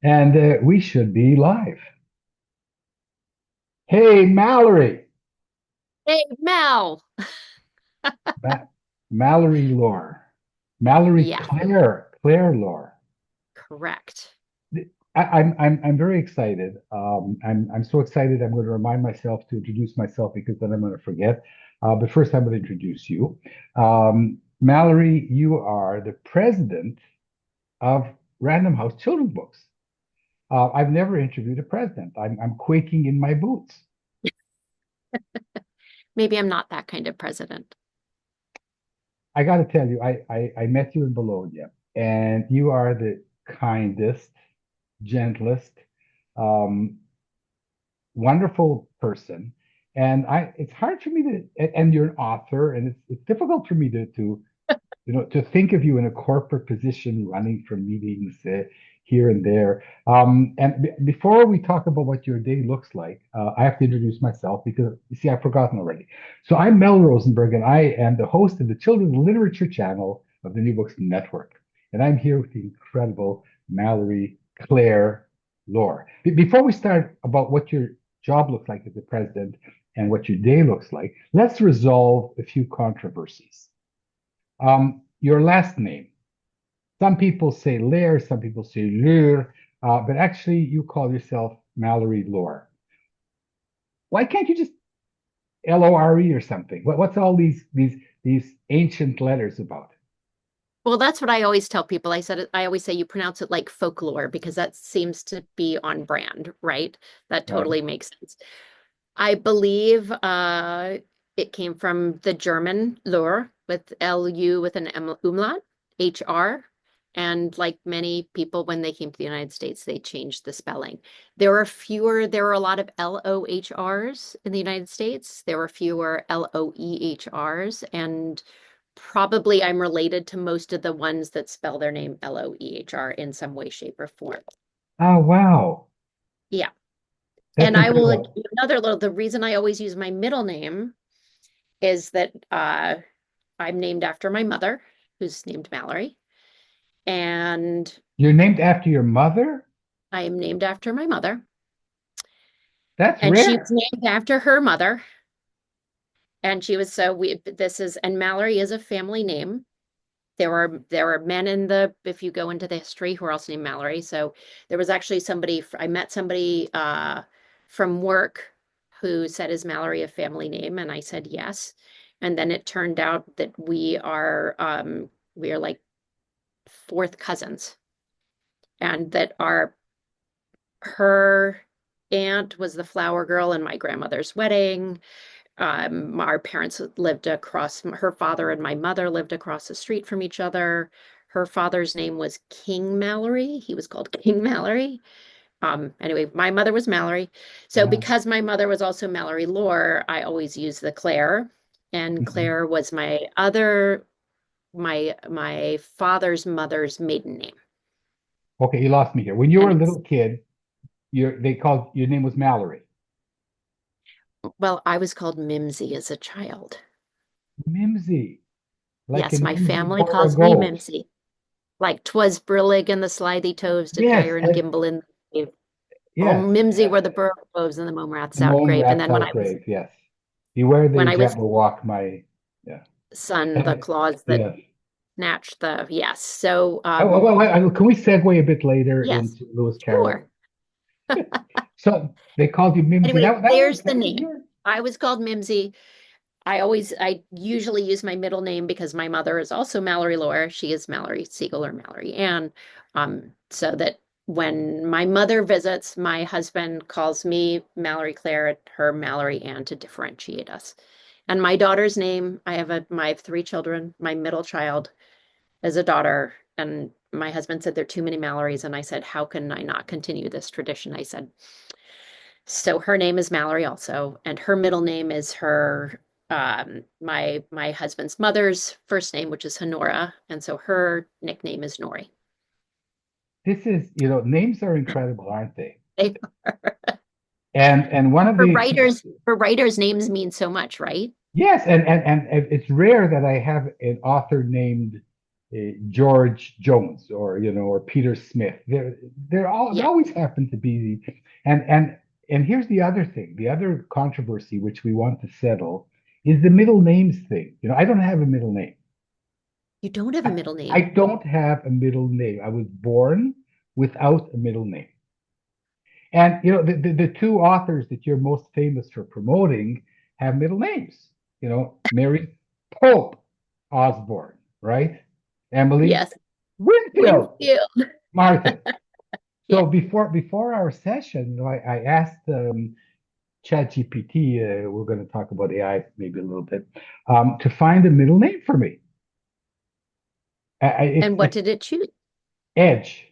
And we should be live. Hey, Mallory. Hey, Mel. Ma- Mallory Loehr. Mallory Yeah, Claire Loehr. correct. I'm very excited. I'm so excited. I'm going to remind myself to introduce myself because then I'm going to forget. But first, I'm going to introduce you. Mallory, you are the president of Random House Children's Books. I've never interviewed a president. I'm quaking in my boots. Maybe I'm not that kind of president. I got to tell you, I met you in Bologna, and you are the kindest, gentlest, um, wonderful person. And it's hard for me and you're an author, and it's difficult for me to think of you in a corporate position running for meetings here and there. And before we talk about what your day looks like, I have to introduce myself because you see, I've forgotten already. So I'm Mel Rosenberg, and I am the host of the Children's Literature Channel of the New Books Network. And I'm here with the incredible Mallory Claire Loehr. Before we start about what your job looks like as the president and what your day looks like, let's resolve a few controversies. Your last name. Some people say Lair, some people say Loehr, but actually you call yourself Mallory Loehr. Why can't you just Lore or something? What's all these ancient letters about? Well, that's what I always tell people. I always say you pronounce it like folklore because that seems to be on brand, right? That Right. totally makes sense. I believe it came from the German Loehr with Lu with an umlaut, HR. And like many people, when they came to the United States, they changed the spelling. There were a lot of LOHRs in the United States. There were fewer LOEHRs. And probably I'm related to most of the ones that spell their name LOEHR in some way, shape, or form. Oh, wow. Yeah. That's And I will, incredible. the reason I always use my middle name is that I'm named after my mother, who's named Mallory, and You're named after your mother? I am named after my mother, That's and she was rare. named after her mother. And she was so we this is and Mallory is a family name. There were men in the if you go into the history who are also named Mallory. So there was actually I met somebody from work who said, "Is Mallory a family name?" And I said yes. And then it turned out that we are like fourth cousins, and that her aunt was the flower girl in my grandmother's wedding. Our parents lived across, her father and my mother lived across the street from each other. Her father's name was King Mallory. He was called King Mallory. Anyway, my mother was Mallory. So Uh, because my mother was also Mallory Loehr, I always use the Clare. And mhm. Clare was my father's mother's maiden name. Okay, you lost me here. When you were And a it's little kid, they called your name was Mallory. well, I was called Mimsy as a child. Mimsy, like Yes, an my Mimsy family Bora calls me Gold. Mimsy. Like 'twas brillig and the slithy toves did Yes, gyre and gimble in the wave. Oh, yes. Mimsy were the burrow groves and the mome rats The out mole grape. And rats then outgrave, yes. Beware when they I was gently walk my, yeah. son, the And, claws that yes. snatched the yes. So Can we segue a bit later yes, into Lewis sure. Carroll? So they called you Mimsy. Anyway, there's the That was name. your. I was called Mimsy. I usually use my middle name because my mother is also Mallory Loehr. She is Mallory Siegel or Mallory Ann. So that when my mother visits, my husband calls me Mallory Clare, her Mallory Ann to differentiate us. And my daughter's name, I have three children. My middle child is a daughter, and my husband said there are too many Mallorys, and I said, how can I not continue this tradition? I said, so her name is Mallory also, and her middle name is my husband's mother's first name, which is Honora, and so her nickname is Nori. This is, names are incredible, aren't they? They, And one of the for writers, names mean so much, right? yes, and it's rare that I have an author named George Jones or or Peter Smith. They're all they Yeah. always happen to be and here's the other thing, the other controversy which we want to settle is the middle names thing. I don't have a middle name. You don't have a middle I name. don't have a middle name. I was born without a middle name. And the two authors that you're most famous for promoting have middle names. Mary Pope Osborne, right? Emily Yes. Winfield Winfield. Martin. Yeah. So before our session, I asked ChatGPT, we're going to talk about AI maybe a little bit, to find a middle name for me. And what It's did it choose? Edge.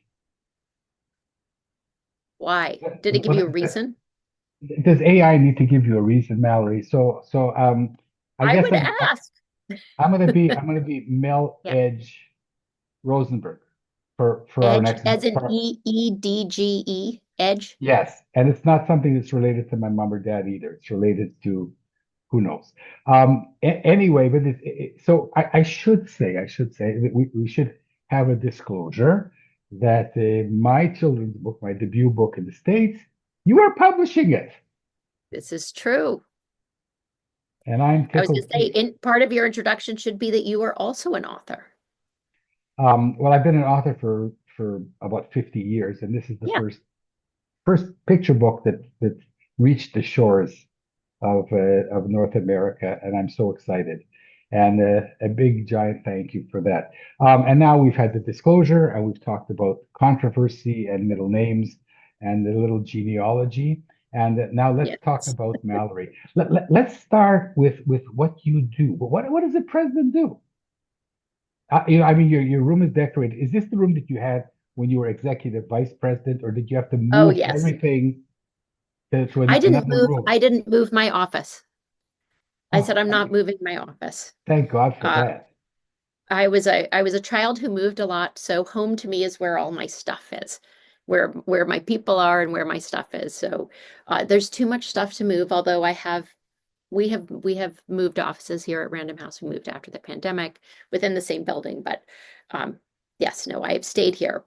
Why? Did it give you a reason? Does AI need to give you a reason, Mallory? So I I guess would ask. I'm gonna be Mel Yeah. Edge Rosenberg for our Edge next as in part. EDGE. Edge. Yes, and it's not something that's related to my mom or dad either. It's related to who knows. Anyway, but so I should say that we should have a disclosure that my children's book, my debut book in the States, you are publishing it, This is true. and I'm I was going tickled to say, pink. in part of your introduction should be that you are also an author. Well, I've been an author for about 50 years, and this is the Yeah. first picture book that reached the shores of North America, and I'm so excited. And a big giant thank you for that. And now we've had the disclosure, and we've talked about controversy and middle names and the little genealogy. And now let's talk Yes. about Mallory. Let's start with what you do. What does a president do? I mean, your room is decorated. Is this the room that you had when you were executive vice president, or did you have to Oh, move yes. everything to another room? I didn't move my office. I said, Oh, I'm not moving my office. thank God for Uh, that. I was a child who moved a lot, so home to me is where all my stuff is, where my people are and where my stuff is. So there's too much stuff to move, although we have moved offices here at Random House. We moved after the pandemic within the same building, but um, yes, no, I have stayed here.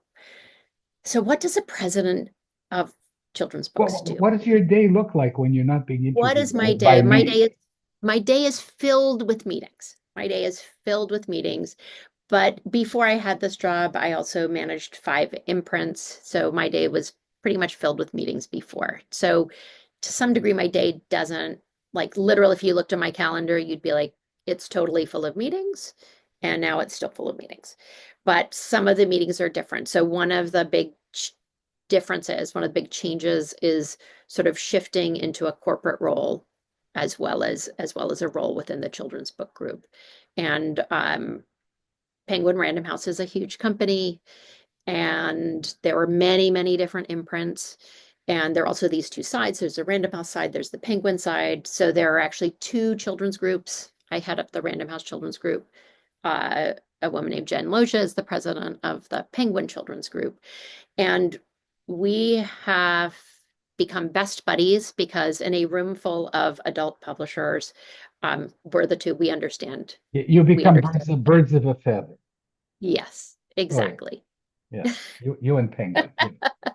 So what does a president of children's books do? What does your day look like when you're not being What interviewed is my by day? me? My day is filled with meetings. My day is filled with meetings. But before I had this job, I also managed 5 imprints. So my day was pretty much filled with meetings before. So to some degree, my day doesn't like literal. If you looked at my calendar, you'd be like, it's totally full of meetings. And now it's still full of meetings. But some of the meetings are different. So one of the big differences, one of the big changes is sort of shifting into a corporate role as well as a role within the children's book group. And Penguin Random House is a huge company, and there are many, many different imprints. And there are also these two sides. There's the Random House side, there's the Penguin side. So there are actually two children's groups. I head up the Random House Children's Group. Uh, a woman named Jen Loehr is the president of the Penguin Children's Group. And we have become best buddies because in a room full of adult publishers, we're the two, You we become understand. birds of a feather. Yes, Oh yeah, exactly. yeah. You and Penguin. Yeah.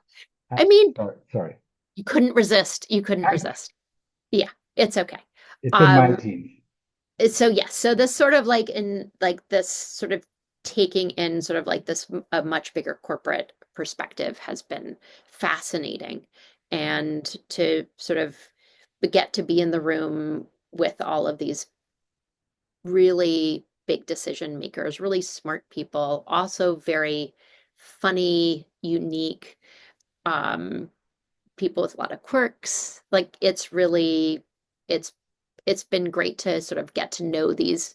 I mean, Sorry. you couldn't resist. You couldn't resist. Yeah, it's okay. It's in my Um, genes. so yes, so this sort of like in like this sort of taking in sort of like this a much bigger corporate perspective has been fascinating. And to sort of get to be in the room with all of these really big decision makers, really smart people, also very funny, unique, um, people with a lot of quirks. Like it's it's been great to sort of get to know these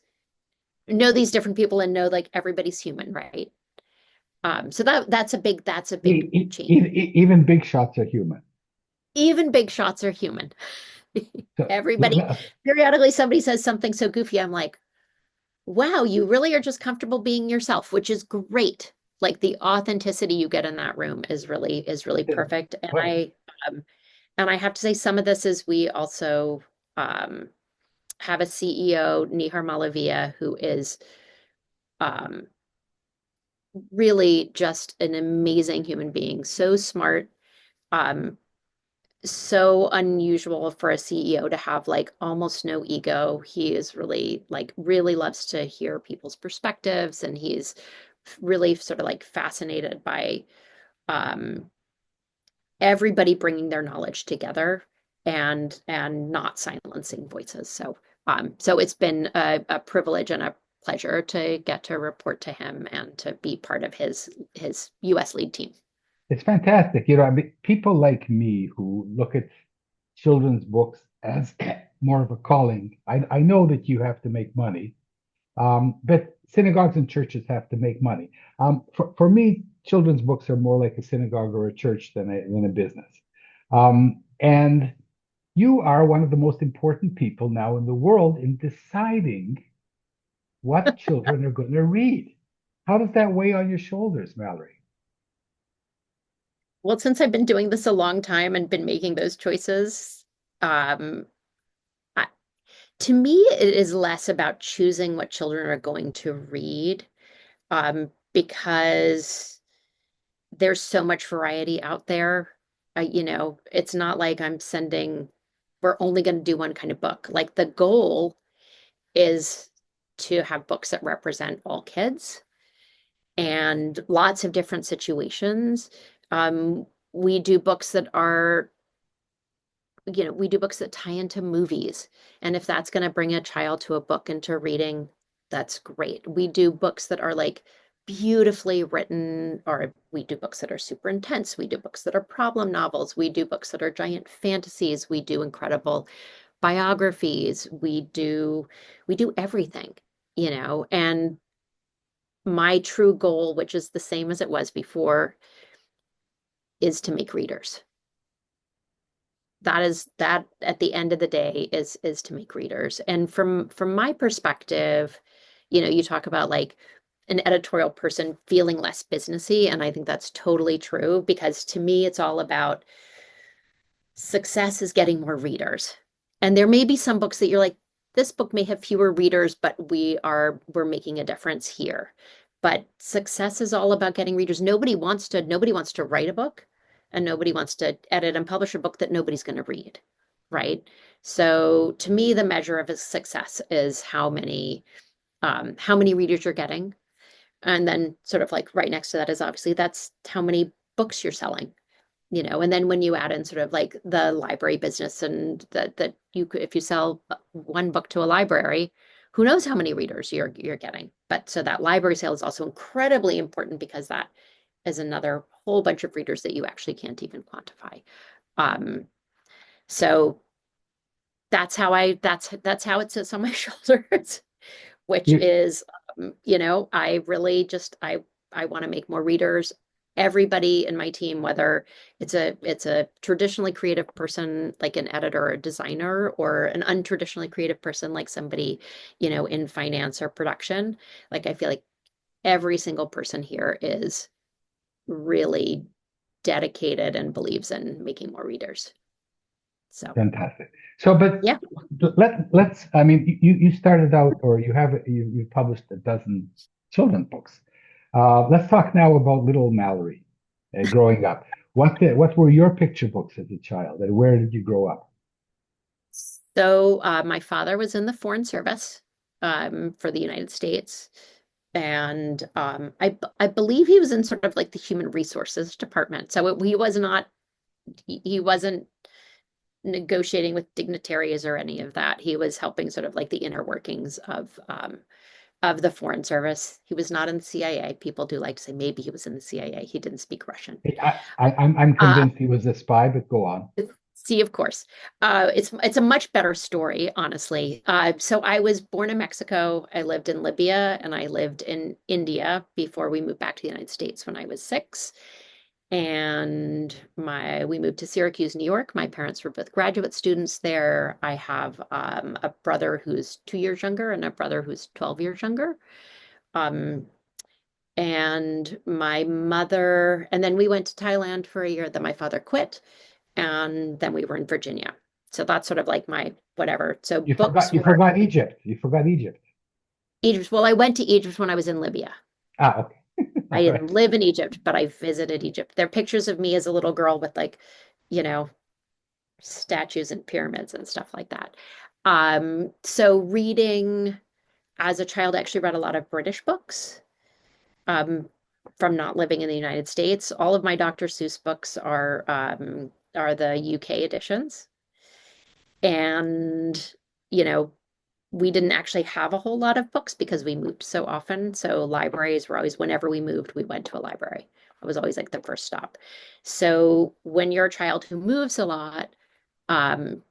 different people and know like everybody's human, right? So that's a big change. Even big shots are human. Even big shots are human. So, Everybody, periodically somebody says something so goofy, I'm like, wow, you really are just comfortable being yourself, which is great. Like the authenticity you get in that room is really perfect. wait, Um, and I have to say some of this is we also um have a CEO, Nihar Malavia, who is um really just an amazing human being, so smart, um, so unusual for a CEO to have like almost no ego. He is really like really loves to hear people's perspectives, and he's really sort of like fascinated by um, everybody bringing their knowledge together and not silencing voices. So it's been a privilege and a pleasure to get to report to him and to be part of his US lead team. It's fantastic. You know, I mean, people like me who look at children's books as more of a calling. I know that you have to make money, but synagogues and churches have to make money. For me, children's books are more like a synagogue or a church than a business. And you are one of the most important people now in the world in deciding what children are going to read. How does that weigh on your shoulders, Mallory? Well, since I've been doing this a long time and been making those choices, um, I, to me, it is less about choosing what children are going to read, because there's so much variety out there. It's not like we're only going to do one kind of book. Like the goal is to have books that represent all kids and lots of different situations. We do books that are we do books that tie into movies. And if that's going to bring a child to a book and to reading, that's great. We do books that are like beautifully written, or we do books that are super intense. We do books that are problem novels. We do books that are giant fantasies. We do incredible biographies. We do everything, and my true goal, which is the same as it was before, is to make readers. That at the end of the day is to make readers. And from my perspective, you talk about like an editorial person feeling less businessy, and I think that's totally true because to me it's all about success is getting more readers. And there may be some books that you're like, this book may have fewer readers, but we're making a difference here. But success is all about getting readers. Nobody wants to write a book, and nobody wants to edit and publish a book that nobody's going to read, right? So to me, the measure of a success is how many readers you're getting. And then sort of like right next to that is obviously that's how many books you're selling, and then when you add in sort of like the library business and that you could, if you sell one book to a library, who knows how many readers you're getting. But so that library sale is also incredibly important because that is another whole bunch of readers that you actually can't even quantify. Um, so that's how it sits on my shoulders, which You, is, I really just I want to make more readers. Everybody in my team, whether it's a traditionally creative person like an editor or a designer, or an untraditionally creative person like somebody, in finance or production, like I feel like every single person here is really dedicated and believes in making more readers. So, Fantastic. So, but yeah. let's. I mean, you started out, or you published a dozen children's books. Let's talk now about little Mallory, growing up. What were your picture books as a child, and where did you grow up? So my father was in the Foreign Service for the United States, and I believe he was in sort of like the Human Resources Department. So he wasn't negotiating with dignitaries or any of that. He was helping sort of like the inner workings of the Foreign Service. He was not in the CIA. People do like to say maybe he was in the CIA. He didn't speak Russian. I'm Uh, convinced he was a spy, but go on. See, of course. It's a much better story, honestly. So I was born in Mexico. I lived in Libya and I lived in India before we moved back to the United States when I was 6. And my we moved to Syracuse, New York. My parents were both graduate students there. I have a brother who's 2 years younger and a brother who's 12 years younger. Um, and my mother, and then we went to Thailand for a year. Then my father quit, and then we were in Virginia. So that's sort of like my whatever. So You books forgot. You were forgot Egypt. You forgot Egypt. Egypt. Well, I went to Egypt when I was in Libya. Ah, okay. I All right. didn't live in Egypt, but I visited Egypt. There are pictures of me as a little girl with like, you know, statues and pyramids and stuff like that. So reading as a child, I actually read a lot of British books. Um, from not living in the United States. All of my Dr. Seuss books are the UK editions. And, you know, we didn't actually have a whole lot of books because we moved so often. So libraries were always, whenever we moved, we went to a library. It was always like the first stop. So when you're a child who moves a lot, um,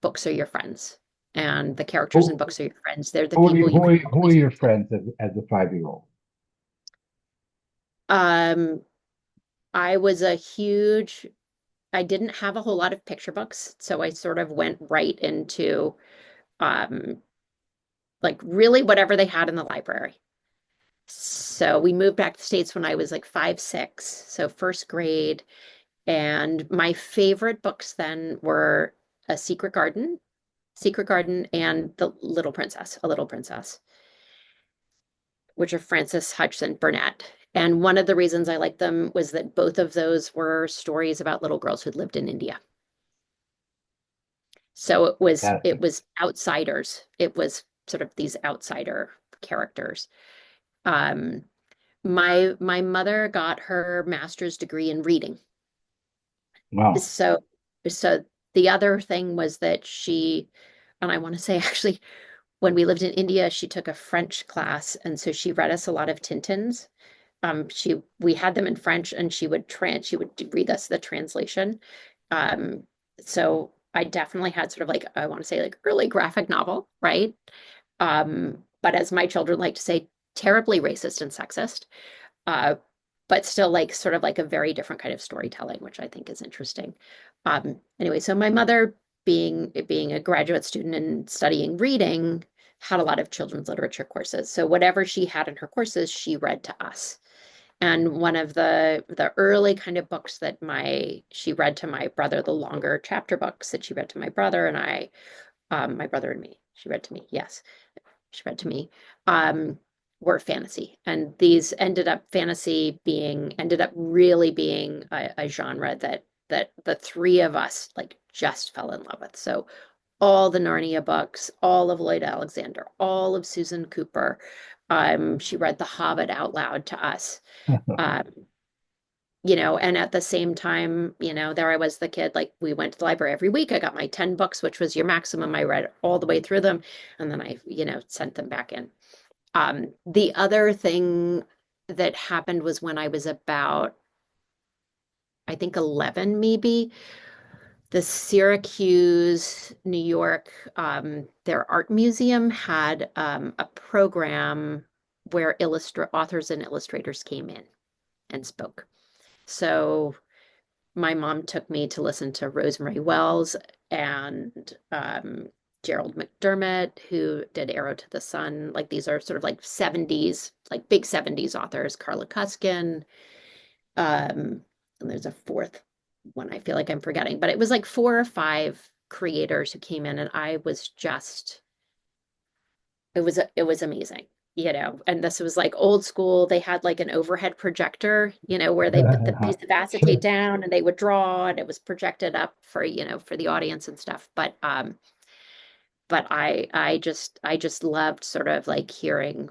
books are your friends. And the characters in Who, books are your friends. They're the who are, people you can who are always your turn to. friends as a 5-year-old? Um, I was a huge, I didn't have a whole lot of picture books, so I sort of went right into um like really whatever they had in the library. So we moved back to the States when I was like 5, 6, so first grade. And my favorite books then were A Secret Garden, and The Little Princess, A Little Princess, which are Frances Hodgson Burnett. And one of the reasons I liked them was that both of those were stories about little girls who'd lived in India. So That, it was outsiders. It was sort of these outsider characters. Um, my mother got her master's degree in reading. wow. So so the other thing was that she, and I want to say actually, when we lived in India, she took a French class, and so she read us a lot of Tintins. We had them in French, and she would read us the translation. Um, so I definitely had sort of like, I want to say like early graphic novel, right? But as my children like to say, terribly racist and sexist. Uh, but still like sort of like a very different kind of storytelling, which I think is interesting. Anyway, so my mother, being a graduate student and studying reading, had a lot of children's literature courses. So whatever she had in her courses, she read to us. And one of the early kind of books that my she read to my brother, the longer chapter books that she read to my brother and I, my brother and me, she read to me. Yes, she read to me. Um, were fantasy, and these ended up really being a genre that the three of us like just fell in love with. So all the Narnia books, all of Lloyd Alexander, all of Susan Cooper. She read The Hobbit out loud to us. Um, and at the same time, there I was the kid, like we went to the library every week. I got my 10 books, which was your maximum. I read all the way through them, and then I, sent them back in. The other thing that happened was when I was about, I think 11 maybe, the Syracuse, New York, their art museum had a program where authors and illustrators came in and spoke. So my mom took me to listen to Rosemary Wells and Gerald McDermott, who did Arrow to the Sun. Like these are sort of like 70s, like big 70s authors, Carla Cuskin. And there's a fourth one I feel like I'm forgetting, but it was like 4 or 5 creators who came in, and I was just, it was amazing. And this was like old school. They had like an overhead projector, where they put the piece of acetate Sure. down and they would draw and it was projected up for, for the audience and stuff. But I just loved sort of like hearing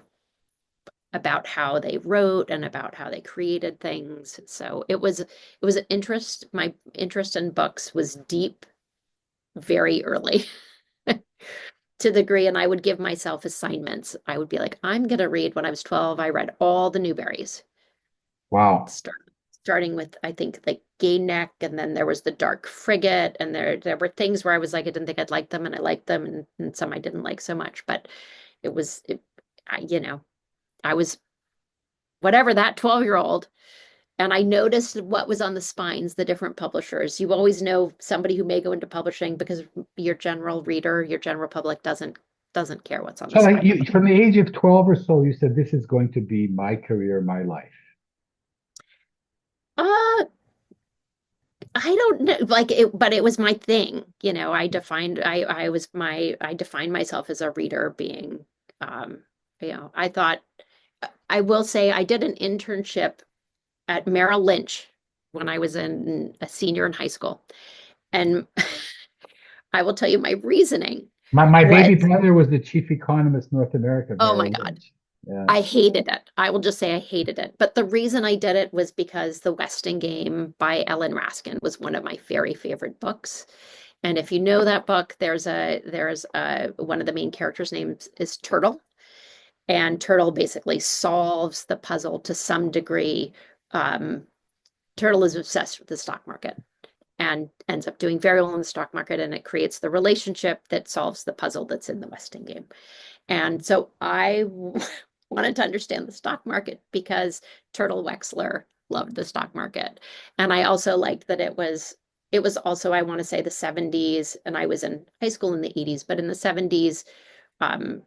about how they wrote and about how they created things. So it was an interest. My interest in books was deep very early. To the degree, and I would give myself assignments. I would be like, I'm gonna read. When I was 12, I read all the Newberries, Wow. start, starting with I think like Gay Neck, and then there was the Dark Frigate, and there were things where I was like, I didn't think I'd like them, and I liked them, and some I didn't like so much. But it was, I was whatever that 12-year-old, and I noticed what was on the spines, the different publishers. You always know somebody who may go into publishing because your general reader, your general public doesn't care what's on the So like spine of you, from the age of 12 or so, you said this is going to be my career, my life. Uh, I don't know, like it, but it was my thing. I defined myself as a reader being, um, I thought I will say I did an internship at Merrill Lynch when I was a senior in high school. And I will tell you my reasoning My was, baby brother was the chief economist North America, oh my Merrill God, Lynch. Yeah. I hated it. I will just say I hated it. But the reason I did it was because The Westing Game by Ellen Raskin was one of my very favorite books. And if you know that book, there's one of the main characters' names is Turtle. And Turtle basically solves the puzzle to some degree. Um, Turtle is obsessed with the stock market and ends up doing very well in the stock market, and it creates the relationship that solves the puzzle that's in the Westing Game. And so I wanted to understand the stock market because Turtle Wexler loved the stock market. And I also liked that it was also, I want to say, the 70s, and I was in high school in the 80s, but in the 70s, um,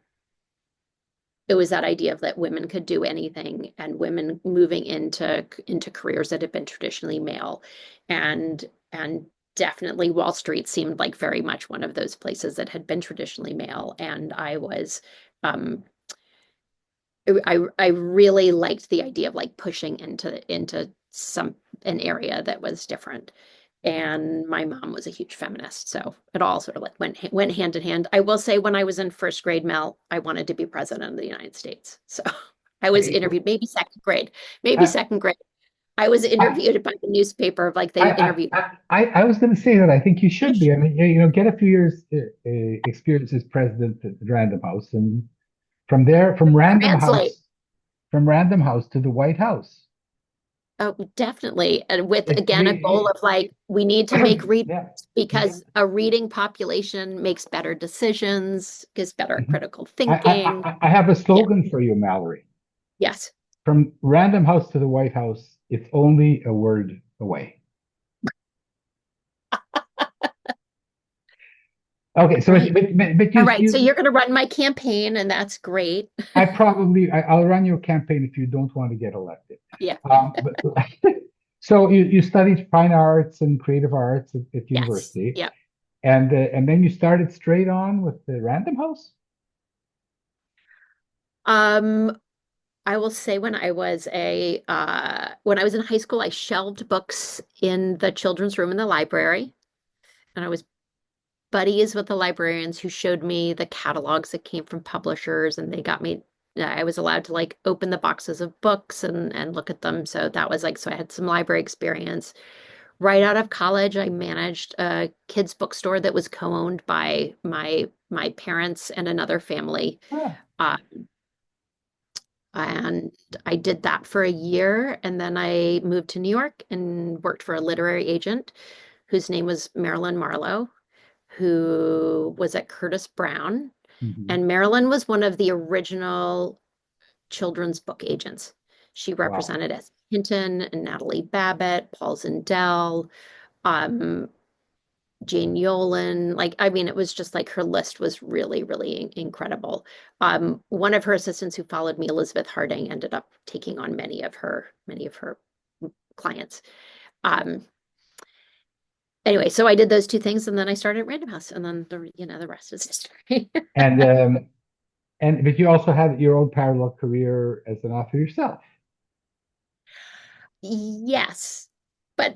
it was that idea of that women could do anything and women moving into careers that had been traditionally male. And definitely Wall Street seemed like very much one of those places that had been traditionally male. And um I really liked the idea of like pushing into some an area that was different. And my mom was a huge feminist, so it all sort of like went hand in hand. I will say when I was in first grade, Mel, I wanted to be president of the United States. So I was I, interviewed, maybe second grade, maybe I, second grade. I was I, interviewed by the newspaper, like they I, interviewed I was going to say that I think you should be. I mean, get a few years experience as president at Random House, and from there, translate. From Random House to the White House. Oh, definitely. And with It, again a goal of like we need to make readers yeah. because a reading population makes better decisions, gives better Mhm. critical thinking. I have a Yeah. slogan for you, Mallory. Yes. From Random House to the White House, it's only a word away. Okay, so Right. but All you right. So you're going to run my campaign, and that's great. I'll run your campaign if you don't want to get elected. Yeah. But so you studied fine arts and creative arts at Yes. university, Yep. and then you started straight on with the Random House. Um, I will say when I was in high school, I shelved books in the children's room in the library, and I was buddies with the librarians who showed me the catalogs that came from publishers, and they got me. I was allowed to like open the boxes of books and look at them. So that was like, so I had some library experience. Right out of college, I managed a kids bookstore that was co-owned by my parents and another family. Ah, Uh, and I did that for a year, and then I moved to New York and worked for a literary agent whose name was Marilyn Marlowe, who was at Curtis Brown. mhm. And Marilyn was one of the original children's book agents. She Wow. represented S. Hinton and Natalie Babbitt, Paul Zindel, um, Jane Yolen. Like, I mean, it was just like her list was really, really incredible. One of her assistants who followed me, Elizabeth Harding, ended up taking on many of her clients. Um, anyway, so I did those two things, and then I started at Random House, and then the rest is history. And but you also had your own parallel career as an author yourself. Yes, but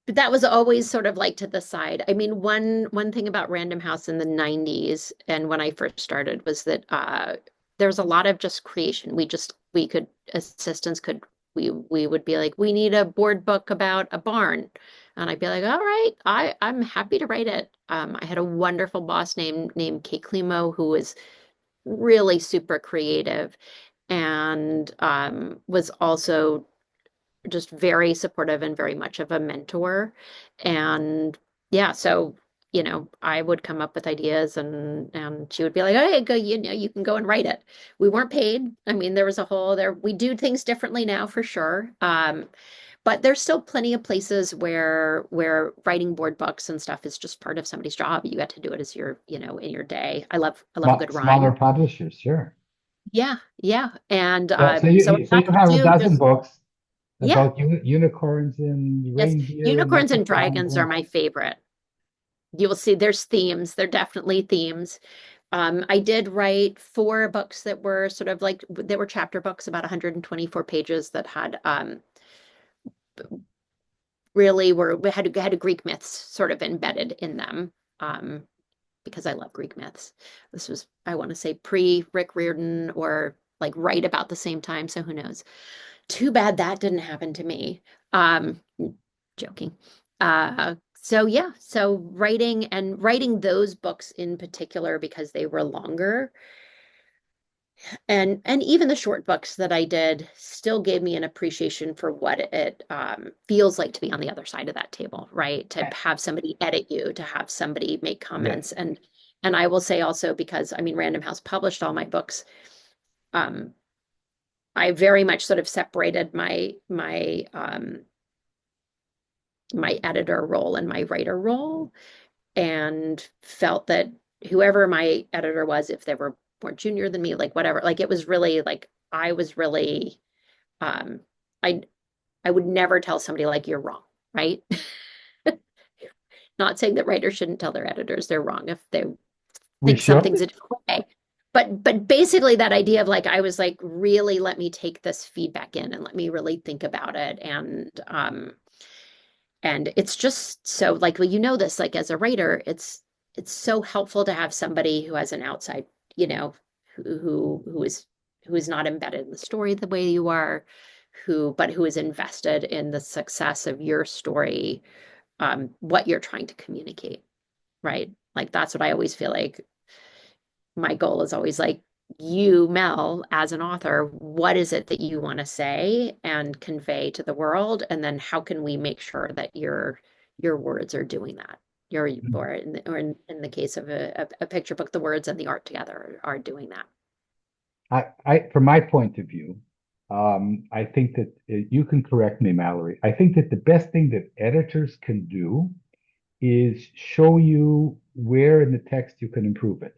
that was always sort of like to the side. I mean, one thing about Random House in the 90s and when I first started was that there was a lot of just creation. We could assistants could we would be like, we need a board book about a barn. And I'd be like, all right, I'm happy to write it. I had a wonderful boss named Kate Climo who was really super creative and was also just very supportive and very much of a mentor. And yeah, so I would come up with ideas and she would be like, "Hey, go, you can go and write it." We weren't paid. I mean, there was a whole there we do things differently now for sure. But there's still plenty of places where writing board books and stuff is just part of somebody's job. You get to do it as in your day. I love a good Smaller rhyme. publishers, sure. Yeah, yeah. And Yeah, so so I got you to have a do dozen just books yeah. about unicorns and Yes, reindeer and unicorns and leprechauns dragons are and my favorite. You will see there's themes. They're definitely themes. I did write four books that were sort of like they were chapter books, about 124 pages that had really were had a Greek myths sort of embedded in them. Um, because I love Greek myths. This was, I want to say, pre Rick Riordan or like right about the same time. So who knows? Too bad that didn't happen to me. Um, joking. So yeah, so writing those books in particular because they were longer and even the short books that I did still gave me an appreciation for what it feels like to be on the other side of that table, right? To Eh, have somebody edit you, to have somebody make Yes, comments, and I will say also because I mean Random House published all my books, um, I very much sort of separated my editor role and my writer role, and felt that whoever my editor was, if they were more junior than me, like whatever, like it was really like I was really um I I would never tell somebody like you're wrong, right? Not saying that writers shouldn't tell their editors they're wrong if they we think should. something's a different way. But basically that idea of like I was like really let me take this feedback in and let me really think about it and it's just so like well you know this like as a writer it's so helpful to have somebody who has an outside you know who is not embedded in the story the way you are who is invested in the success of your story what you're trying to communicate right like that's what I always feel like my goal is always like you, Mel, as an author, what is it that you want to say and convey to the world? And then how can we make sure that your words are doing that? Your or in the case of a picture book, the words and the art together are doing that. From my point of view, I think that you can correct me, Mallory. I think that the best thing that editors can do is show you where in the text you can improve it,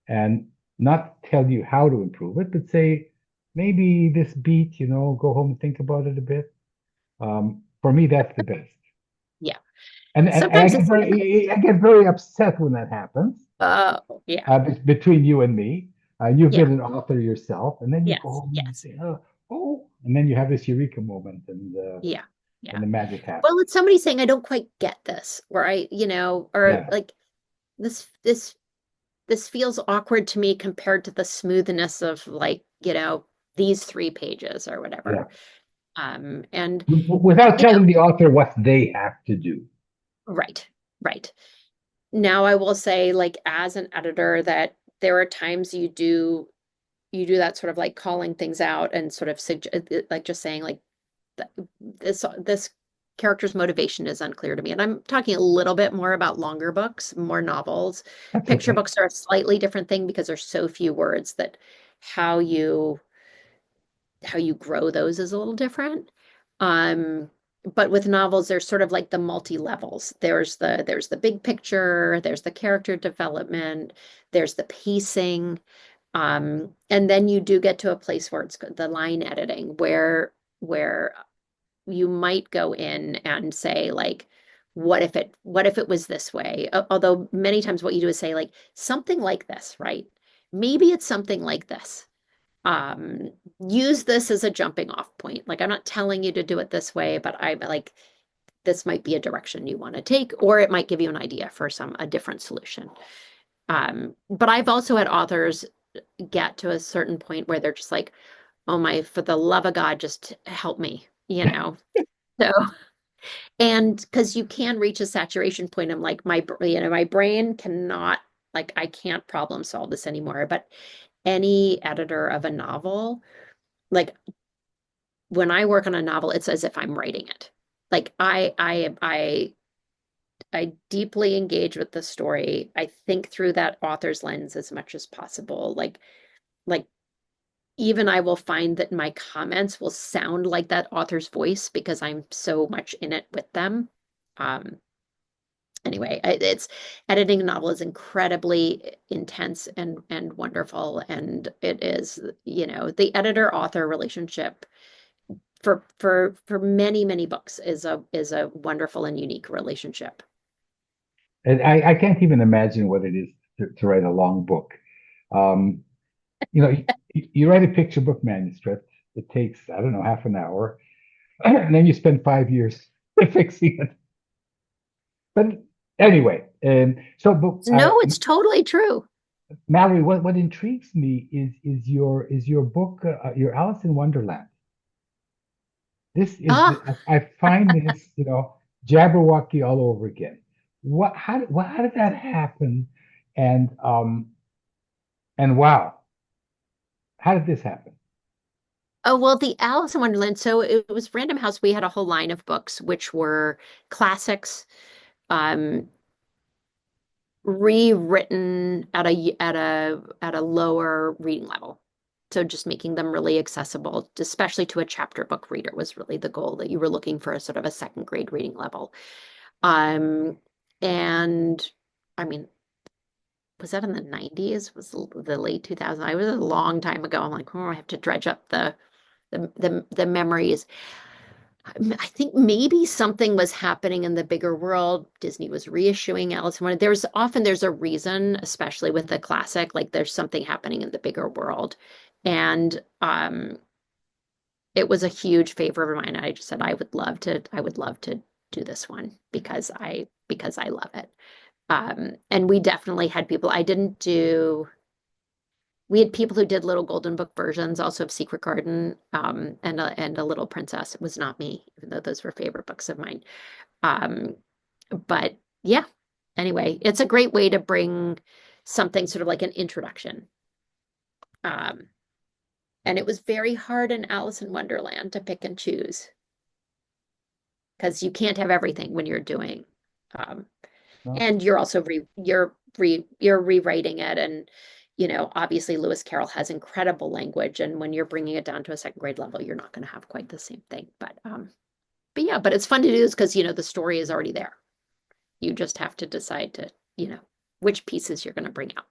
and not tell you how to improve it, but say maybe this beat, go home and think about it a bit. For me, that's the best. Yeah. And Sometimes it's I get very upset when that happens. yeah. Between you and me. You've Yeah. been an author yourself, and then you go Yes. home and you Yes. say, and then you have this eureka moment, Yeah. and Yeah. the magic Well, happens. it's somebody saying I don't quite get this, or or Yeah, like this feels awkward to me compared to the smoothness of like, these 3 pages or yeah. whatever. And Without you know, telling the author what they have to do. right, right. Now I will say, like, as an editor, that there are times you do that sort of like calling things out and sort of like just saying like this character's motivation is unclear to me. And I'm talking a little bit more about longer books, more novels. That's Picture okay. books are a slightly different thing because there's so few words that how you how you grow those is a little different. Um, but with novels, there's sort of like the multi-levels. There's the big picture, there's the character development, there's the pacing. And then you do get to a place where it's the line editing where you might go in and say like what if it was this way? Although many times what you do is say like something like this, right? Maybe it's something like this. Um, use this as a jumping off point. Like I'm not telling you to do it this way, but I like this might be a direction you want to take, or it might give you an idea for a different solution. But I've also had authors get to a certain point where they're just like, oh my, for the love of God, just help me, you know? So, and because you can reach a saturation point, I'm like, my brain cannot, like, I can't problem solve this anymore. But any editor of a novel, like when I work on a novel, it's as if I'm writing it. Like I deeply engage with the story. I think through that author's lens as much as possible. Like even I will find that my comments will sound like that author's voice because I'm so much in it with them. Um, anyway, it's editing a novel is incredibly intense and wonderful, and it is, the editor-author relationship for many books is a wonderful and unique relationship. And I can't even imagine what it is to write a long book. Um, you write a picture book manuscript. It takes, I don't know, half an hour, and then you spend 5 years fixing it. But anyway, No, it's totally true. Mallory, what intrigues me is your book, your Alice in Wonderland. This is Ah, I find this, Jabberwocky all over again. How did that happen? And wow, how did this happen? oh, well, the Alice in Wonderland. So it was Random House. We had a whole line of books, which were classics, um, rewritten at a lower reading level. So just making them really accessible, especially to a chapter book reader, was really the goal, that you were looking for a sort of a second grade reading level. Um, and I mean, was that in the 90s? Was the late 2000s? I was a long time ago. I'm like, oh, I have to dredge up the memories. I think maybe something was happening in the bigger world. Disney was reissuing Alice in Wonderland. There's a reason, especially with the classic, like there's something happening in the bigger world. And it was a huge favor of mine. I just said I would love to do this one because I love it. And we definitely had people. I didn't do We had people who did little golden book versions also of Secret Garden, and a Little Princess. It was not me, even though those were favorite books of mine. Um, but yeah, anyway, it's a great way to bring something sort of like an introduction. Um, and it was very hard in Alice in Wonderland to pick and choose because you can't have everything when you're doing. Um, No? and you're also you're rewriting it, and obviously Lewis Carroll has incredible language, and when you're bringing it down to a second grade level, you're not going to have quite the same thing. But yeah, but it's fun to do this because the story is already there. You just have to decide to which pieces you're going to bring out.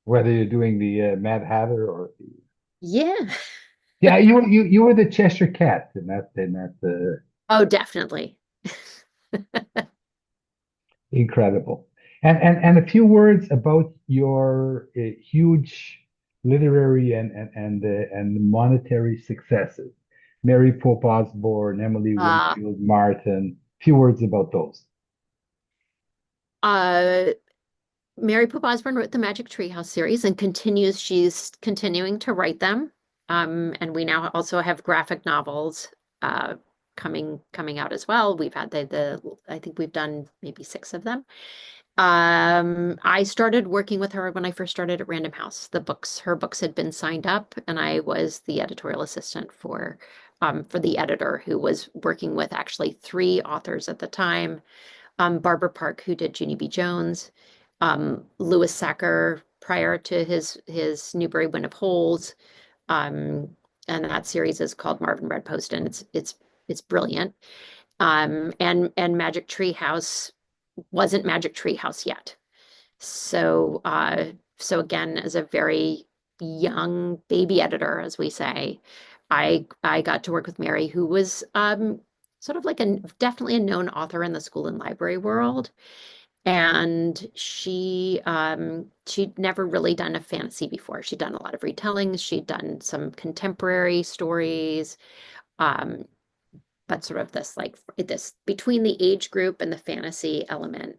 Whether you're doing the Mad Hatter or Yeah. yeah, you were the Cheshire Cat in that Oh, definitely. incredible. And a few words about your huge literary and monetary successes. Mary Pope Osborne, Emily Uh, Winfield Martin. Few words about those. uh, Mary Pope Osborne wrote the Magic Treehouse series and she's continuing to write them. And we now also have graphic novels uh, coming out as well. We've had I think we've done maybe six of them. I started working with her when I first started at Random House. Her books had been signed up, and I was the editorial assistant for the editor, who was working with actually three authors at the time. Barbara Park, who did Junie B. Jones, Lewis Sacker prior to his Newbury Wind of Holes, um, and that series is called Marvin Red Post, and it's brilliant. And Magic Tree House wasn't Magic Tree House yet. So again, as a very young baby editor, as we say, I got to work with Mary, who was sort of like definitely a known author in the school and library world. And she'd never really done a fantasy before. She'd done a lot of retellings, she'd done some contemporary stories, um, but sort of this between the age group and the fantasy element.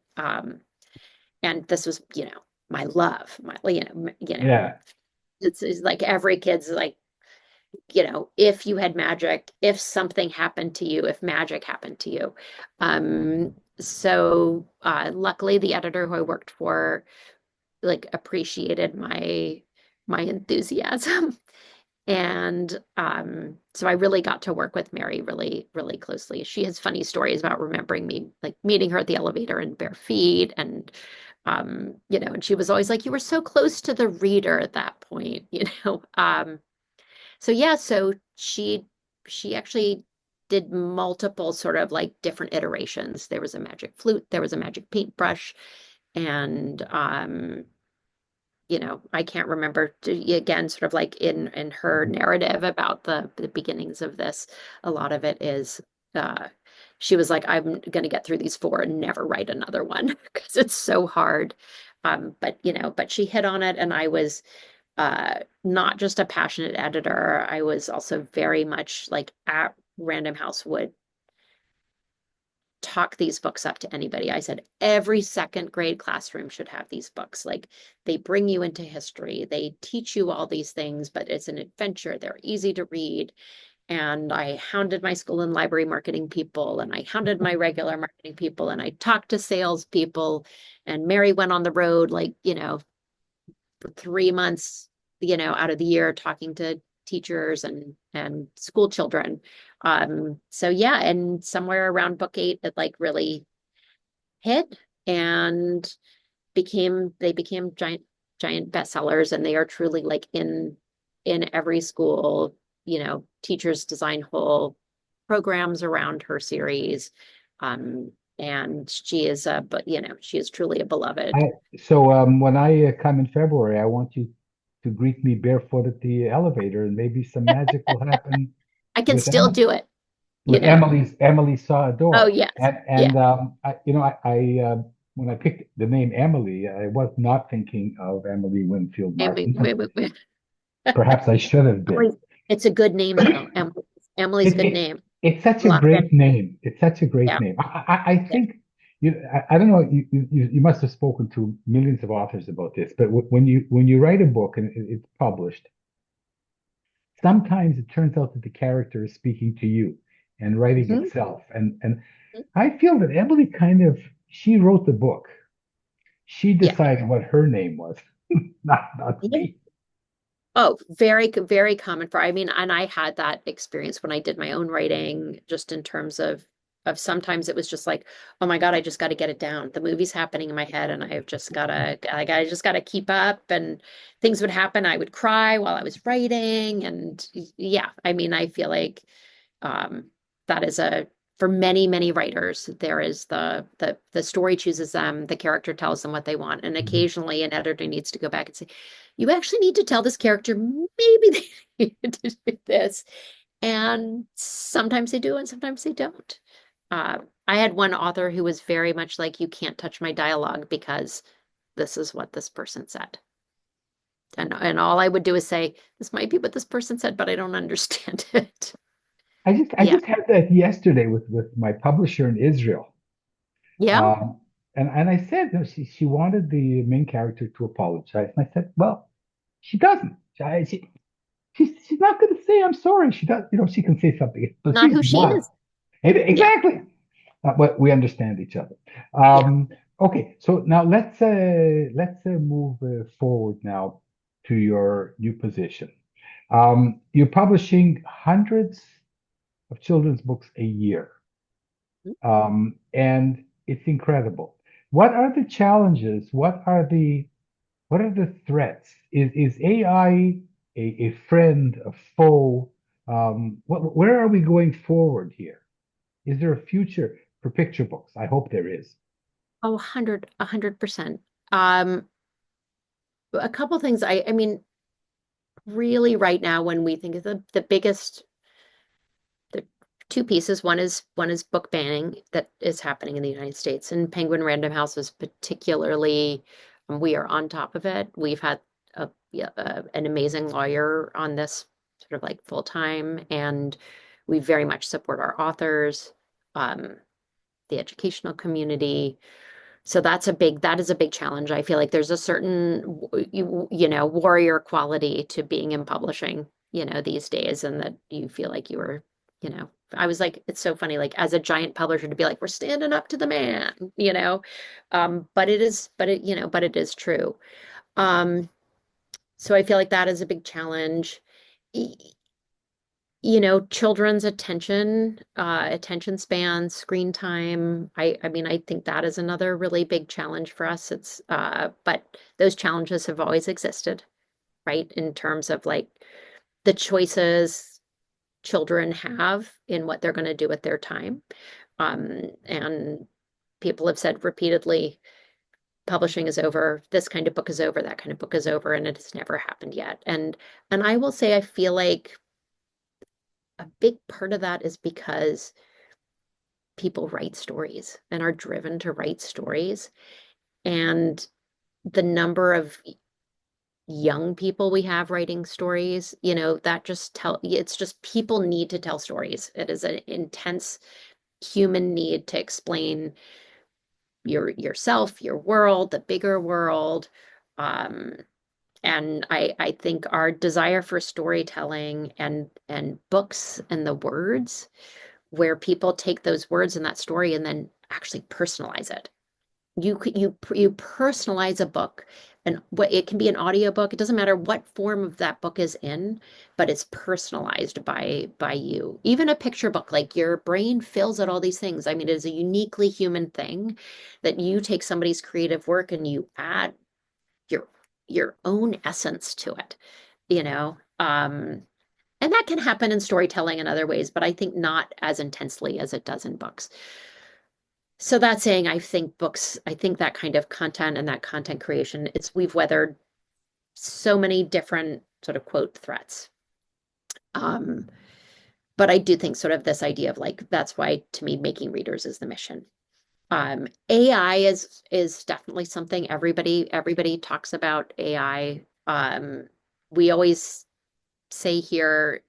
And this was, my love, Yeah. it's like every kid's like, if you had magic, if something happened to you, if magic happened to you. So luckily the editor who I worked for like appreciated my enthusiasm. And so I really got to work with Mary really, really closely. She has funny stories about remembering me, like meeting her at the elevator in bare feet. And she was always like, you were so close to the reader at that point. So yeah, so she actually did multiple sort of like different iterations. There was a magic flute, there was a magic paintbrush, and I can't remember again, sort of like in her narrative about the beginnings of this, a lot of it is she was like, I'm gonna get through these four and never write another one because it's so hard. But but she hit on it, and I was not just a passionate editor. I was also very much like at Random House would talk these books up to anybody. I said every second grade classroom should have these books. Like they bring you into history, they teach you all these things, but it's an adventure. They're easy to read. And I hounded my school and library marketing people, and I hounded my regular marketing people, and I talked to salespeople. And Mary went on the road, like, for 3 months, out of the year talking to teachers and school children. So yeah, and somewhere around book 8, it like really hit and they became giant bestsellers, and they are truly like in every school. Teachers design whole programs around her series. And she is but she is truly a beloved. When I come in February, I want you to greet me barefoot at the elevator, and maybe some magic will happen I can with still Em do it, you with know. Emily saw a Oh door. yes. Yeah. And when I picked the name Emily, I was not thinking of Emily Winfield Amy, Martin. wait. Perhaps I should have been. It's a good name though. Emily's a It, good it name. it's such A a lot of great name. It's such a great yeah, name. I yeah. think I don't know. You must have spoken to millions of authors about this, but when you write a book and it's published, sometimes it turns out that the character is speaking to you and writing Mhm. itself. And I feel that Emily kind of she wrote the book. She Yeah. decided what her name was, not Yeah. me. Oh, very common for, I mean, and I had that experience when I did my own writing, just in terms of sometimes it was just like, oh my God, I just got to get it down. The movie's happening in my head, and I've just gotta, like, I just gotta keep up, and things would happen. I would cry while I was writing. And yeah, I mean, I feel like um that is a for many writers, there is the story chooses them, the character tells them what they want, and Mhm. occasionally an editor needs to go back and say, you actually need to tell this character, maybe they need to do this. And sometimes they do, and sometimes they don't. I had one author who was very much like, you can't touch my dialogue because this is what this person said. And all I would do is say, this might be what this person said, but I don't understand it. I Yeah. just had that yesterday with my publisher in Israel. Yeah. Um, and I said, she wanted the main character to apologize. And I said, well, she doesn't. She's not going to say I'm sorry. She does, she can say something, but Not she's who she not. is. Yeah. Exactly. But we understand each other. Yeah. Okay, so now let's move forward now to your new position. You're publishing hundreds of children's books a year. And it's incredible. What are the challenges? What are the threats? Is AI a friend, a foe? Where are we going forward here? Is there a future for picture books? I hope there is. Oh, 100%. Um, a couple things. I mean, really right now, when we think of the biggest, the two pieces, one is book banning that is happening in the United States, and Penguin Random House is particularly, we are on top of it. We've had yeah, an amazing lawyer on this sort of like full time, and we very much support our authors, um, the educational community. So that is a big challenge. I feel like there's a certain warrior quality to being in publishing, these days, and that you feel like you were, I was like, it's so funny, like as a giant publisher to be like, we're standing up to the man. But it is true. Um, so I feel like that is a big challenge. Children's attention span, screen time. I mean, I think that is another really big challenge for us. But those challenges have always existed, right? In terms of like the choices children have in what they're going to do with their time. And people have said repeatedly, publishing is over, this kind of book is over, that kind of book is over, and it has never happened yet. And I will say, I feel like a big part of that is because people write stories and are driven to write stories. And the number of young people we have writing stories, that just it's just people need to tell stories. It is an intense human need to explain yourself, your world, the bigger world. Um, and I think our desire for storytelling and books and the words, where people take those words in that story and then actually personalize it. You personalize a book, and what it can be an audiobook. It doesn't matter what form of that book is in, but it's personalized by you. Even a picture book, like your brain fills out all these things. I mean, it is a uniquely human thing that you take somebody's creative work and you add your your own essence to it, you know. And that can happen in storytelling in other ways, but I think not as intensely as it does in books. So that saying, I think books, I think that kind of content and that content creation, we've weathered so many different sort of quote threats. Um, but I do think sort of this idea of like, that's why to me, making readers is the mission. AI is definitely something everybody talks about AI. We always say here,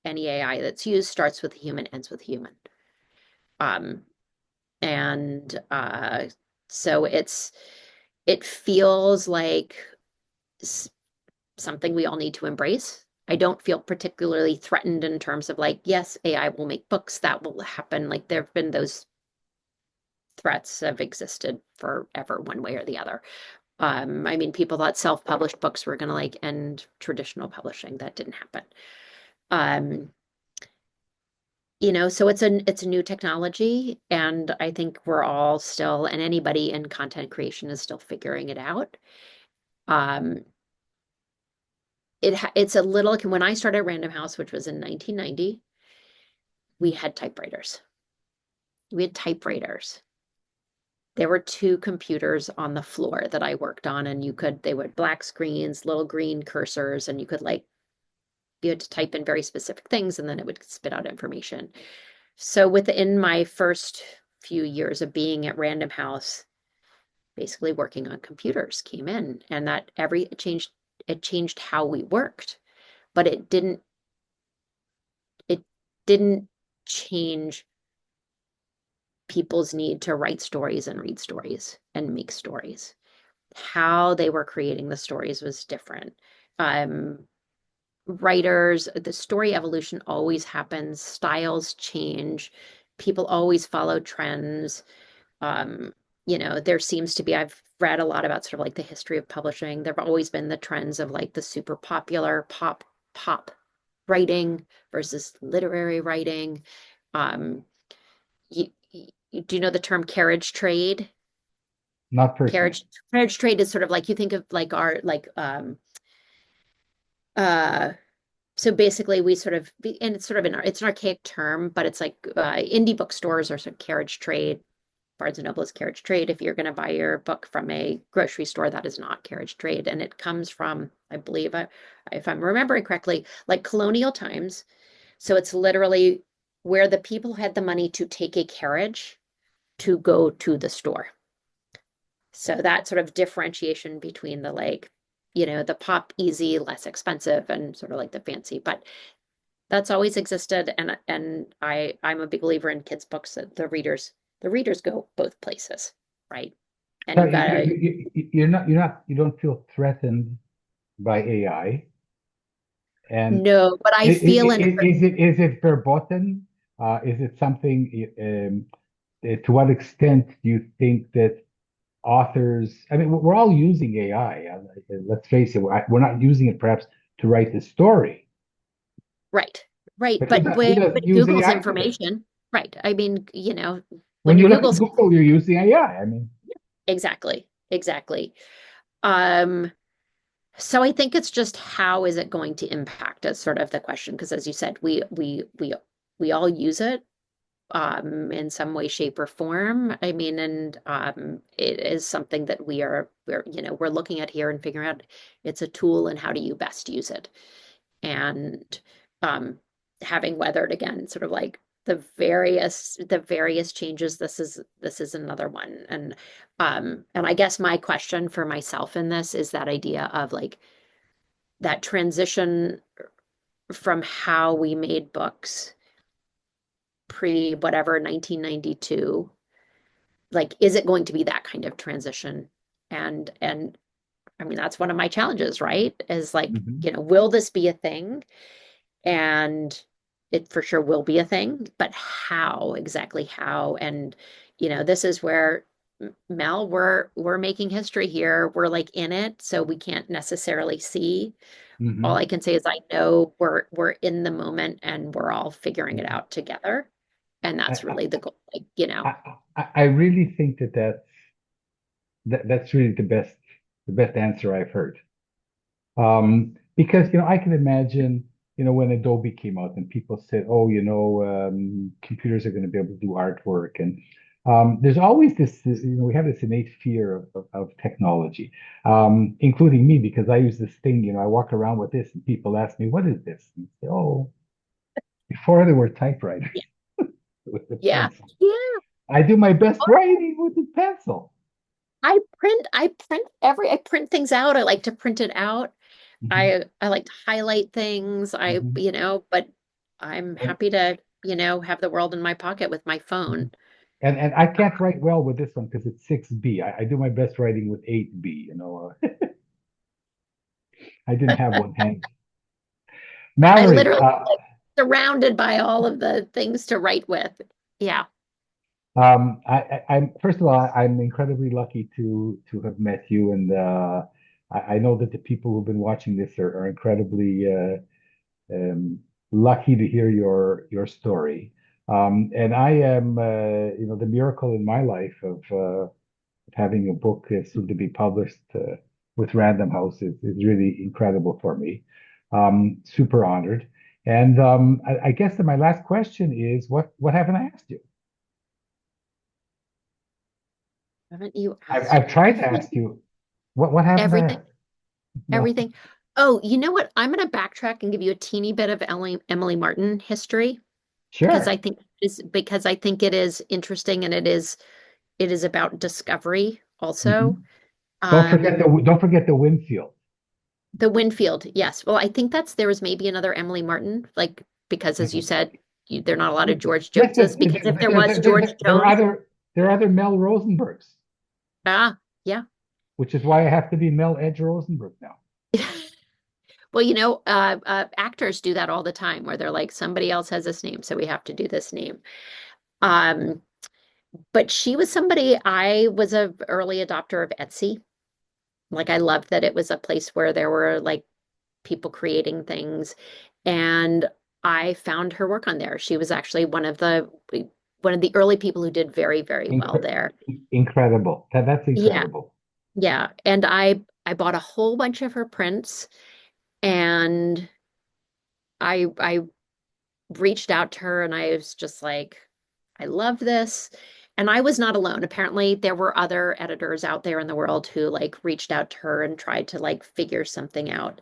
any AI that's used starts with a human, ends with human. Um, and so it feels like something we all need to embrace. I don't feel particularly threatened in terms of like, yes, AI will make books, that will happen. Like there have been those threats have existed forever, one way or the other. I mean, people thought self-published books were going to like end traditional publishing. That didn't happen. Um, so it's a new technology, and I think we're all still, and anybody in content creation is still figuring it out. Um, it's a little, when I started Random House, which was in 1990, we had typewriters. We had typewriters. There were two computers on the floor that I worked on, and they were black screens, little green cursors, and you had to type in very specific things, and then it would spit out information. So within my first few years of being at Random House, basically working on computers came in, and it changed how we worked, but it didn't change people's need to write stories and read stories and make stories. How they were creating the stories was different. Um, Writers, the story evolution always happens, styles change, people always follow trends. Um, there seems to be, I've read a lot about sort of like the history of publishing. There have always been the trends of like the super popular pop writing versus literary writing. Um, do you know the term carriage trade? Not personally. Carriage trade is sort of like, you think of like our like uh so basically we sort of, and it's sort of it's an archaic term, but it's like indie bookstores are sort of carriage trade. Barnes and Noble is carriage trade. If you're going to buy your book from a grocery store, that is not carriage trade. And it comes from, I believe, if I'm remembering correctly, like colonial times. So it's literally where the people had the money to take a carriage to go to the store. So that sort of differentiation between the like, the pop easy, less expensive, and sort of like the fancy. But that's always existed, and I'm a big believer in kids' books that the readers go both places, right? And So you gotta you don't feel threatened by AI. And know, but I feel in is it verboten? Is it something? To what extent do you think that authors? I mean, we're all using AI. Let's face it, we're not using it perhaps to write the story, right, right. but But who when doesn't use Google's AI today? information, right? I mean, when When you you look Google at Google, you're using AI. I mean, exactly, exactly. Um, so I think it's just how is it going to impact us, sort of the question, because as you said, we all use it in some way, shape, or form. I mean, and it is something that we're looking at here and figuring out it's a tool and how do you best use it. And um, having weathered again, sort of like the various changes. This is another one. And I guess my question for myself in this is that idea of like that transition from how we made books pre whatever 1992, like is it going to be that kind of transition? And I mean that's one of my challenges, right? Is like, Mhm. will this be a thing? And it for sure will be a thing, but how exactly how? And this is where Mel, we're making history here. We're like in it, so we can't necessarily see. All Mhm. I can say is I know we're in the moment and we're all figuring it Mhm. out together. And that's I, really the goal. Like, I really think that's really the best answer I've heard. Because I can imagine when Adobe came out and people said, oh, computers are going to be able to do artwork, and there's always we have this innate fear of technology, including me because I use this thing, I walk around with this and people ask me, what is this? And I say, oh, before there were typewriters yeah, with a yeah, pencil. yeah. I do my best writing with a pencil. I print things out. I like to print it out. Mhm, I like to highlight things. mhm. But I'm And, happy to, have the world in my pocket with my mhm. phone. And I can't write well with this one because it's 6B. I do my best writing with 8B. I didn't have one handy. I Mallory, literally surrounded by all of the things to write with. Yeah. I'm first of all, I'm incredibly lucky to have met you, and I know that the people who've been watching this are incredibly lucky to hear your story. And I am, the miracle in my life of having a book soon to be published with Random House is really incredible for me. Super honored. And I guess that my last question is, what haven't I asked you? Haven't you I've, asked I've tried to everything? ask you, what haven't I Everything, asked? No, everything. Oh, you know what? I'm going to backtrack and give you a teeny bit of Emily Martin history because I sure. think it is interesting and it is about discovery also. Mhm. Um, Don't forget the Winfield. the Winfield, yes. Well, I think there was maybe another Emily Martin, like because as you Mhm. said, there are not a lot of George Yes, Joneses. Because if there was George there are Jones, other Mel Rosenbergs, yeah. which is why I have to be Mel Edge Rosenberg now. Well, actors do that all the time where they're like, somebody else has this name, so we have to do this name. Um, but she was somebody, I was a early adopter of Etsy. Like I loved that it was a place where there were like people creating things. And I found her work on there. She was actually one of the early people who did very, very well Incre there. Incredible. That's Yeah, incredible. yeah. And I bought a whole bunch of her prints and I reached out to her and I was just like, I love this. And I was not alone. Apparently, there were other editors out there in the world who like reached out to her and tried to like figure something out.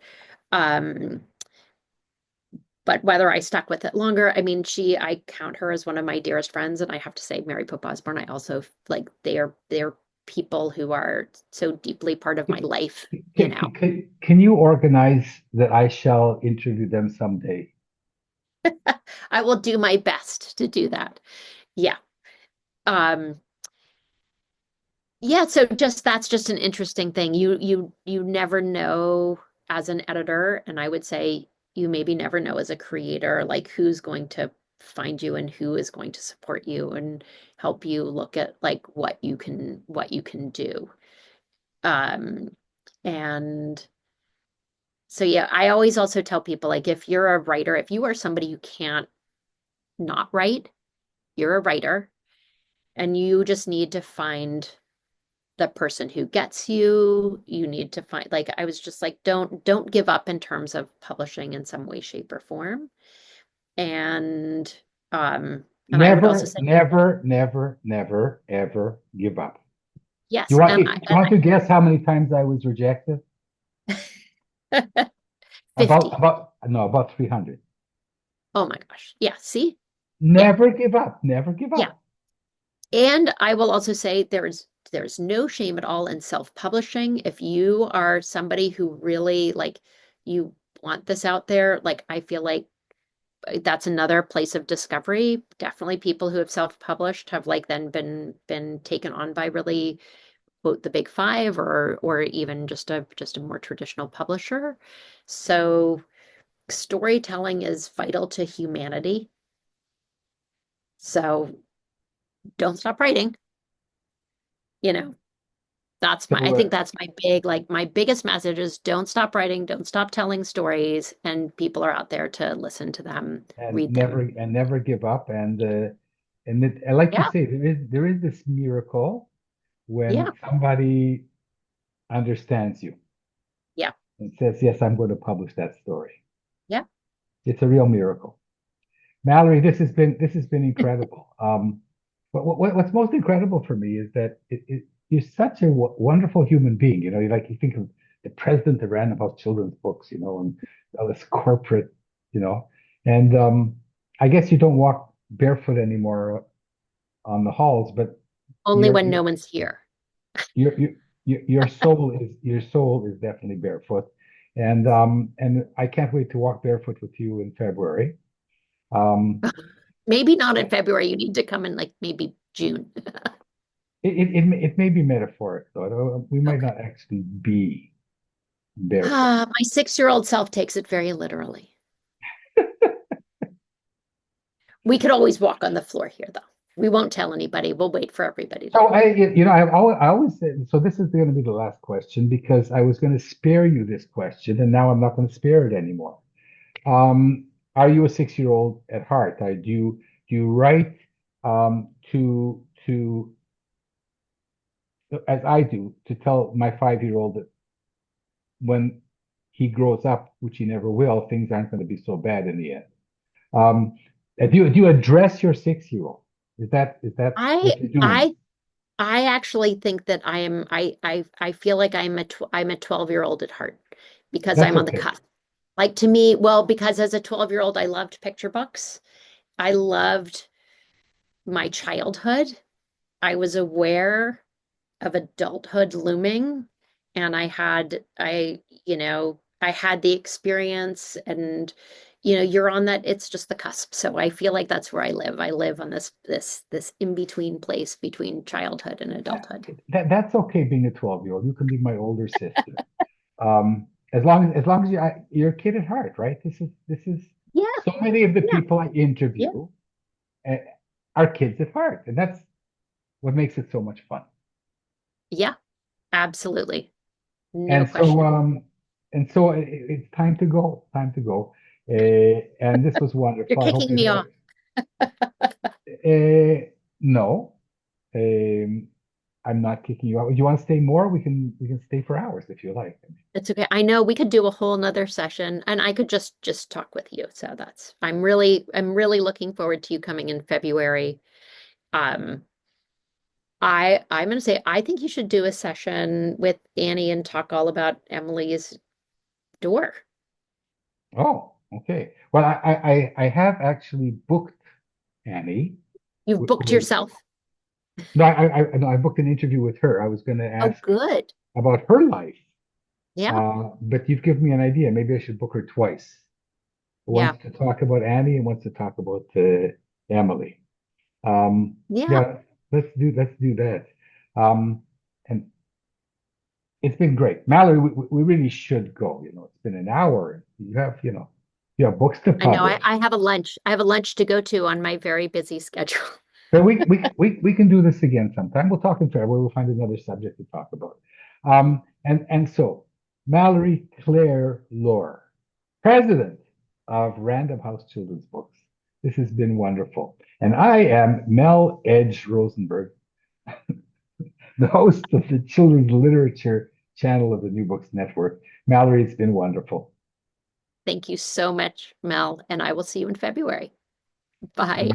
Um, but whether I stuck with it longer, I mean, I count her as one of my dearest friends, and I have to say, Mary Pope Osborne, I also like they're people who are so deeply part of my life, you know. Can you organize that I shall interview them someday? I will do my best to do that. Yeah. Um, yeah, so that's just an interesting thing. You never know as an editor, and I would say you maybe never know as a creator, like who's going to find you and who is going to support you and help you look at like what you can do. Um, and so yeah, I always also tell people like if you're a writer, if you are somebody who can't not write, you're a writer and you just need to find the person who gets you. You need to find like I was just like don't give up in terms of publishing in some way, shape, or form. And um and I would also Never, say never, never, never, ever give up. yes. Do you want to guess how many times I was rejected? I 50. About 300. Oh my gosh. Yeah, see? Yeah. Never give up. Never give Yeah. up. And I will also say there's no shame at all in self-publishing. If you are somebody who really like you want this out there, like I feel like that's another place of discovery. Definitely people who have self-published have like then been taken on by really quote the big five or even just a more traditional publisher. So storytelling is vital to humanity. So don't stop writing, you know. I So, think that's my big, like my biggest message is don't stop writing, don't stop telling stories, and people are out there to listen to them, read them. and never give up. And like you Yeah, say, there is this miracle yeah, when somebody understands you yeah, and says, "Yes, I'm going to publish that story." yeah. It's a real miracle. Mallory, this has been incredible. What's most incredible for me is that you're such a wonderful human being. You know, you think of the president of Random House Children's Books, and all this corporate, you know, and I guess you don't walk barefoot anymore on the halls, but Only your when your no one's here. your your your soul is definitely barefoot, and I can't wait to walk barefoot with you in February. Um, Maybe not in February. You need to come in like maybe June. it may be metaphoric, though. We might Okay. not actually be barefoot. My 6-year-old self takes it very literally. We could always walk on the floor here, though. We won't tell anybody. We'll wait for everybody to So leave. I always said, so this is going to be the last question because I was going to spare you this question, and now I'm not going to spare it anymore. Um, are you a 6-year-old at heart? Do you write to as I do to tell my 5-year-old that when he grows up, which he never will, things aren't going to be so bad in the end. Um, do you address your 6-year-old? Is that I what you're doing? I I actually think that I feel like I'm a 12-year-old at heart because That's I'm on the okay. cusp. Like to me, well, because as a 12-year-old, I loved picture books. I loved my childhood. I was aware of adulthood looming, and I had the experience, and you're on that, it's just the cusp. So I feel like that's where I live. I live on this in-between place between childhood and That, adulthood. that's okay being a 12-year-old. You can be my older sister. As long as you're a kid at heart, right? This is Yeah, so many of the yeah, people I yeah, interview uh, are kids at heart, and that's what makes it so much fun. yeah, absolutely. No And so, question. um, and so it's time to go. Time to go. And this was You're wonderful. I hope kicking you me had. off. No, um, I'm not kicking you out. Do you want to stay more? We can stay for hours if you like. It's okay. I know we could do a whole nother session and I could just talk with you. So I'm really looking forward to you coming in February. Um, I'm gonna say I think you should do a session with Annie and talk all about Emily's door. Oh, okay. Well, I have actually booked Annie. You've With, booked with yourself. no, no, I booked an interview with her. I was going to Oh, ask good. about her life, Yeah, but you've given me an idea. Maybe I should book her twice. yeah, Once to talk about Annie and once to talk about Emily. yeah. Yeah, let's do that. Um, and it's been great, Mallory. We really should go. It's been an hour. You have books to I know. I, publish. I have a lunch. I have a lunch to go to on my very busy schedule. But we can do this again sometime. We'll talk in February. We'll find another subject to talk about. And so Mallory Clare Loehr, president of Random House Children's Books. This has been wonderful. And I am Mel Edge Rosenberg, the host of the Children's Literature channel of the New Books Network. Mallory, it's been wonderful. Thank you so much, Mel, and I will see you in February. Bye.